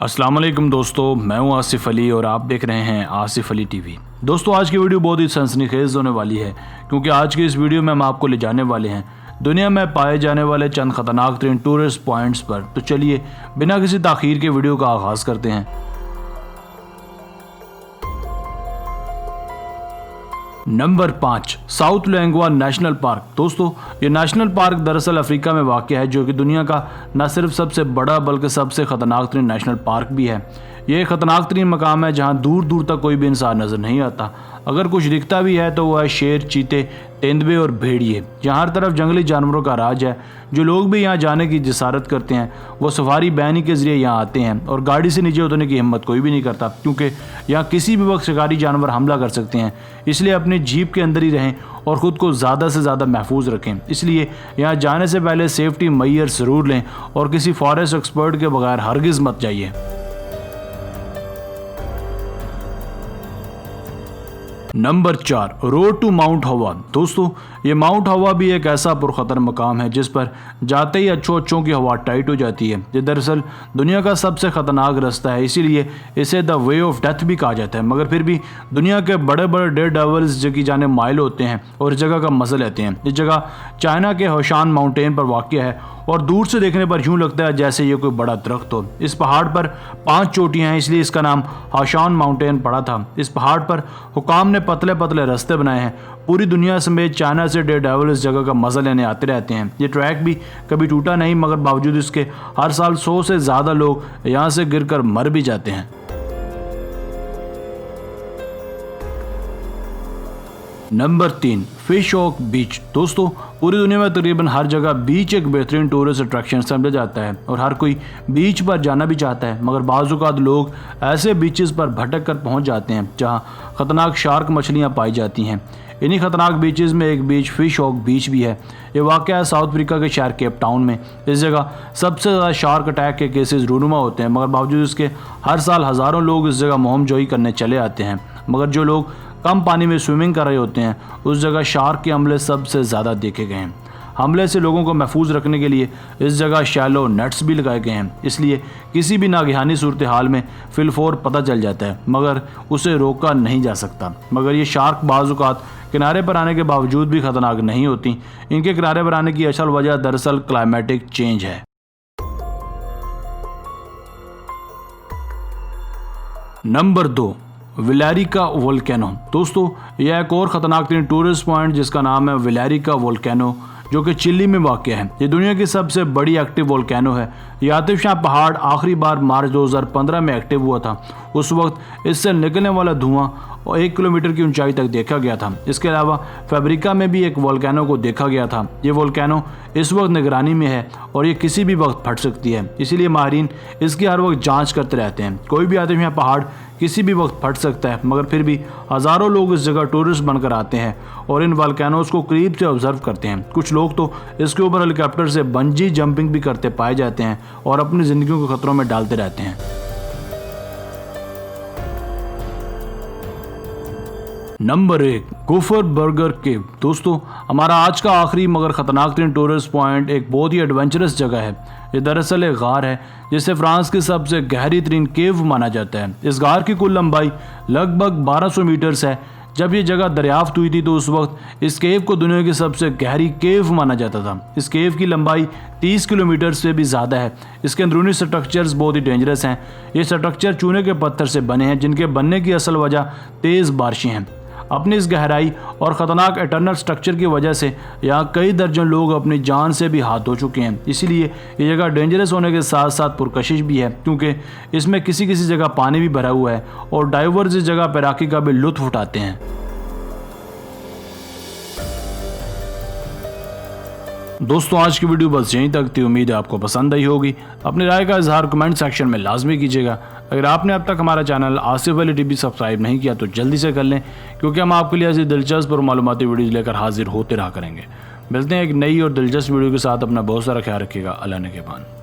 अस्सलाम वालेकुम दोस्तों, मैं हूं आसिफ अली और आप देख रहे हैं आसिफ अली टीवी। दोस्तों, आज की वीडियो बहुत ही सनसनीखेज होने वाली है क्योंकि आज की इस वीडियो में हम आपको ले जाने वाले हैं दुनिया में पाए जाने वाले चंद खतरनाक तरीन टूरिस्ट पॉइंट्स पर। तो चलिए बिना किसी ताखीर के वीडियो का आगाज़ करते हैं। Number 5, South Luangwa National Park. दोस्तों, ये नेशनल पार्क दरअसल अफ्रीका में वाक़ है, जो कि दुनिया का न सिर्फ सबसे बड़ा बल्कि सबसे ख़तरनाक तरीन नेशनल पार्क भी है। ये एक ख़तरनाक तरीन मकाम है जहाँ दूर दूर तक कोई भी इंसान नज़र नहीं आता। अगर कुछ दिखता भी है तो वह है शेर, चीते, तेंदुए और भेड़िए। यहाँ हर तरफ जंगली जानवरों का राज है। जो लोग भी यहाँ जाने की जसारत करते हैं वो सफारी बैनी के ज़रिए यहाँ आते हैं और गाड़ी से नीचे उतरने की हिम्मत कोई भी नहीं करता क्योंकि यहाँ किसी भी वक्त शिकारी जानवर हमला कर सकते हैं। इसलिए अपने जीप के अंदर ही रहें और ख़ुद को ज़्यादा से ज़्यादा महफूज रखें। इसलिए यहाँ जाने से पहले सेफ्टी मेजर ज़रूर लें और किसी फॉरेस्ट एक्सपर्ट के बगैर हरगिज़ मत जाइए। नंबर 4, रोड टू माउंट हवा। दोस्तों, ये माउंट हवा भी एक ऐसा पुरखतर मकाम है जिस पर जाते ही अच्छों की हवा टाइट हो जाती है। ये दरअसल दुनिया का सबसे ख़तरनाक रास्ता है, इसीलिए इसे द वे ऑफ डेथ भी कहा जाता है। मगर फिर भी दुनिया के बड़े बड़े डेयर डेविल्स जगह जाने माइल होते हैं और इस जगह का मज़ा लेते हैं। इस जगह चाइना के होशान माउंटेन पर वाक़ है और दूर से देखने पर यूँ लगता है जैसे ये कोई बड़ा दरख्त हो। इस पहाड़ पर 5 चोटियाँ हैं, इसलिए इसका नाम होशान माउंटेन पड़ा था। इस पहाड़ पर हुकाम ने पतले पतले रास्ते बनाए हैं। पूरी दुनिया समेत चाइना से डेयर डेविल इस जगह का मज़ा लेने आते रहते हैं। ये ट्रैक भी कभी टूटा नहीं, मगर बावजूद इसके हर साल 100 से ज़्यादा लोग यहाँ से गिरकर मर भी जाते हैं। नंबर 3, फिश हॉक बीच। दोस्तों, पूरी दुनिया में तकरीबन हर जगह बीच एक बेहतरीन टूरिस्ट अट्रैक्शन समझा जाता है और हर कोई बीच पर जाना भी चाहता है। मगर बाज़-औक़ात लोग ऐसे बीचेस पर भटक कर पहुँच जाते हैं जहाँ ख़तरनाक शार्क मछलियाँ पाई जाती हैं। इन्हीं ख़तरनाक बीचेस में एक बीच फिश हॉक बीच भी है। ये वाक़या है साउथ अफ्रीका के शहर केप टाउन में। इस जगह सबसे ज़्यादा शार्क अटैक के केसेस रूनुमा होते हैं, मगर बावजूद इसके हर साल हज़ारों लोग इस जगह मोहमजोई करने चले आते हैं। मगर जो लोग कम पानी में स्विमिंग कर रहे होते हैं उस जगह शार्क के हमले सबसे ज़्यादा देखे गए हैं। हमले से लोगों को महफूज रखने के लिए इस जगह शैलो नेट्स भी लगाए गए हैं, इसलिए किसी भी नागहानी सूरत हाल में फिलफोर पता चल जाता है मगर उसे रोका नहीं जा सकता। मगर ये शार्क बाज़-औक़ात किनारे पर आने के बावजूद भी ख़तरनाक नहीं होती। इनके किनारे पर आने की असल वजह दरअसल क्लाइमेटिक चेंज है। Number 2, Villarrica volcano. दोस्तों, यह एक और ख़तरनाक तरीन टूरिस्ट पॉइंट जिसका नाम है विलेरिका वोल्केनो, जो कि चिली में वाक़ है। ये दुनिया की सबसे बड़ी एक्टिव वोल्केनो है। ये आतिशफ़शा पहाड़ आखिरी बार मार्च 2015 में एक्टिव हुआ था। उस वक्त इससे निकलने वाला धुआं 1 किलोमीटर की ऊंचाई तक देखा गया था। इसके अलावा फैब्रिका में भी एक वोल्केनो को देखा गया था। ये वोल्केनो इस वक्त निगरानी में है और ये किसी भी वक्त फट सकती है, इसीलिए माहिरीन इसकी हर वक्त जांच करते रहते हैं। कोई भी आतिशफ़शा पहाड़ किसी भी वक्त फट सकता है, मगर फिर भी हज़ारों लोग इस जगह टूरिस्ट बनकर आते हैं और इन वोल्केनोज़ को करीब से ऑब्जर्व करते हैं। कुछ लोग तो इसके ऊपर हेलीकॉप्टर से बंजी जंपिंग भी करते पाए जाते हैं और अपनी ज़िंदगी को खतरों में डालते रहते हैं। नंबर 1, गुफर बर्गर केव। दोस्तों, हमारा आज का आखिरी मगर ख़तरनाक तरीन टूरिस्ट पॉइंट एक बहुत ही एडवेंचरस जगह है। ये दरअसल एक गार है जिसे फ्रांस की सबसे गहरी तरीन केव माना जाता है। इस गार की कुल लंबाई लगभग 1200 मीटर्स है। जब ये जगह दरियाफ्त हुई थी तो उस वक्त इस केव को दुनिया की सबसे गहरी केव माना जाता था। इस केव की लंबाई 30 किलोमीटर से भी ज़्यादा है। इसके अंदरूनी स्ट्रक्चर्स बहुत ही डेंजरस हैं। ये स्ट्रक्चर चूने के पत्थर से बने हैं जिनके बनने की असल वजह तेज़ बारिशें हैं। अपनी इस गहराई और ख़तरनाक एटर्नल स्ट्रक्चर की वजह से यहाँ कई दर्जन लोग अपनी जान से भी हाथ धो चुके हैं। इसीलिए ये जगह डेंजरस होने के साथ साथ पुरकशिश भी है क्योंकि इसमें किसी किसी जगह पानी भी भरा हुआ है और डाइवर्स इस जगह तैराकी का भी लुत्फ़ उठाते हैं। दोस्तों, आज की वीडियो बस यहीं तक थी। उम्मीद है आपको पसंद आई होगी। अपनी राय का इजहार कमेंट सेक्शन में लाजमी कीजिएगा। अगर आपने अब तक हमारा channel Asif Ali TV subscribe नहीं किया तो जल्दी से कर लें, क्योंकि हम आपके लिए ऐसी दिलचस्प और मालूमाती वीडियोज़ लेकर हाजिर होते रहा करेंगे। मिलते हैं एक नई और दिलचस्प वीडियो के साथ। अपना बहुत सारा ख्याल रखिएगा। अल्लाह ने के पान।